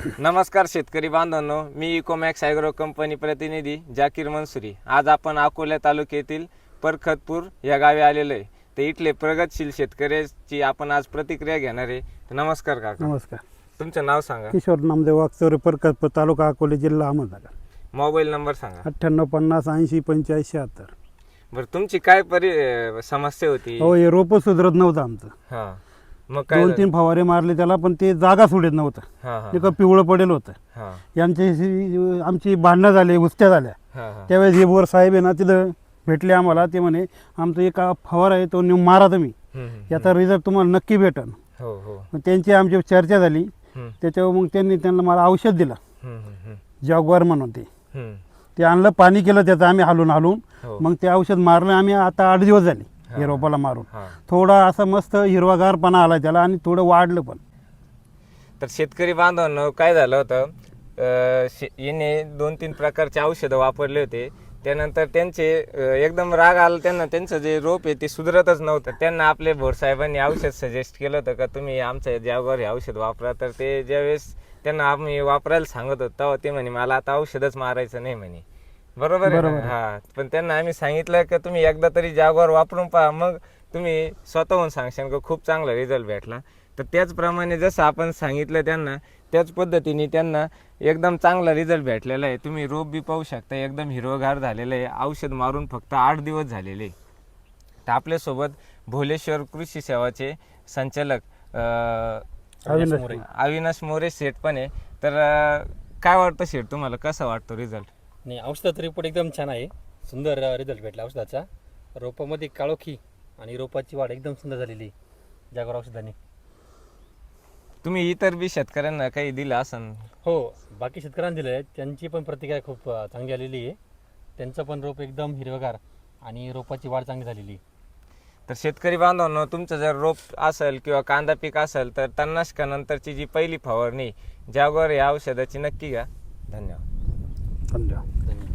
नमस्कार शेतकरी बांधवांनो, मी इकोमॅक्स ॲग्रो कंपनी प्रतिनिधी जाकीर मंसुरी। आज आपण अकोला तालुक्यातील परखतपूर या गावी आलेलो आहे। तर इथले प्रगतशील शेतकऱ्याची आपण आज प्रतिक्रिया घेणार आहे। तर नमस्कार काका। नमस्कार। तुमचं नाव सांगा। किशोर नामदेव वागचौरे, परखतपूर, तालुका अकोले, जिल्हा अहमदनगर। मोबाईल नंबर सांगा। 98 50 80 85 76। बरं, तुमची काय समस्या होती? हो, हे रोपं सुधरत नव्हतं आमचं। हां, मग काय 2-3 फवारे मारले त्याला, पण ते जागा सोडत नव्हतं। हां हां ते का पिवळं पडेल होतं। हां यांच्याशी आमची भांडणं झाली, उस्त्या झाल्या। हां त्यावेळेस हे बोर साहेब आहे ना, तिथं भेटले आम्हाला। ते म्हणे आमचं एक फवारा आहे, तो नेऊन मारा तुम्ही, याचा रिझल्ट तुम्हाला नक्की भेटेल। हो हो मग त्यांची आमची चर्चा झाली। त्याच्यावर मग त्यांना मला औषध दिलं, जॅग्वार म्हणून। ते आणलं, पाणी केलं त्याचं आम्ही हलवून हो. मग ते औषध मारलं आम्ही। आता 8 दिवस झाले हे रोपाला मारून। थोडा असा मस्त हिरवागारपणा आला त्याला, आणि थोडं वाढलं पण। तर शेतकरी बांधवांनो, काय झालं होतं, याने 2-3 प्रकारचे औषधं वापरले होते। त्यानंतर त्यांचे एकदम राग आला त्यांना। त्यांचं जे रोप आहे ते सुधरतच नव्हतं। त्यांना आपले भोर साहेबांनी औषध सजेस्ट केलं होतं का तुम्ही आमच्या जॅग्वार हे औषध वापरा। तर ते ज्यावेळेस त्यांना आम्ही वापरायला सांगत होतो तेव्हा ते म्हणे मला आता औषधच मारायचं नाही म्हणे। बरोबर आहे ना? हा, पण त्यांना आम्ही सांगितलं की तुम्ही एकदा तरी जॅग्वार वापरून पहा, मग तुम्ही स्वतःहून सांगशाल की खूप चांगला रिझल्ट भेटला। तर त्याचप्रमाणे जसं आपण सांगितलं त्यांना, त्याच पद्धतीने त्यांना एकदम चांगला रिझल्ट भेटलेला आहे। तुम्ही रोप बी पाहू शकता, एकदम हिरवगार झालेलं आहे। औषध मारून फक्त 8 दिवस झालेले। तर आपल्यासोबत भोलेश्वर कृषी सेवाचे संचालक अविनाश मोरे शेठ पण आहे। तर काय वाटतं शेठ, तुम्हाला कसा वाटतो रिझल्ट? नाही, औषधाचा रिपोर्ट एकदम छान आहे। सुंदर रिझल्ट भेटला औषधाचा। रोपामध्ये काळोखी आणि रोपाची वाढ एकदम सुंदर झालेली आहे जॅग्वार औषधाने। तुम्ही इतर बी शेतकऱ्यांना काही दिलं असन? हो, बाकी शेतकऱ्यांना दिलं आहे, त्यांची पण प्रतिक्रिया खूप चांगली आलेली आहे। त्यांचं पण रोप एकदम हिरवगार आणि रोपाची वाढ चांगली झालेली आहे। तर शेतकरी बांधवांनो, तुमचं जर रोप असेल किंवा कांदा पीक असेल तर तणनाशकानंतरची जी पहिली फवारणी जॅग्वार या औषधाची नक्की घ्या। धन्यवाद। धन्यवाद।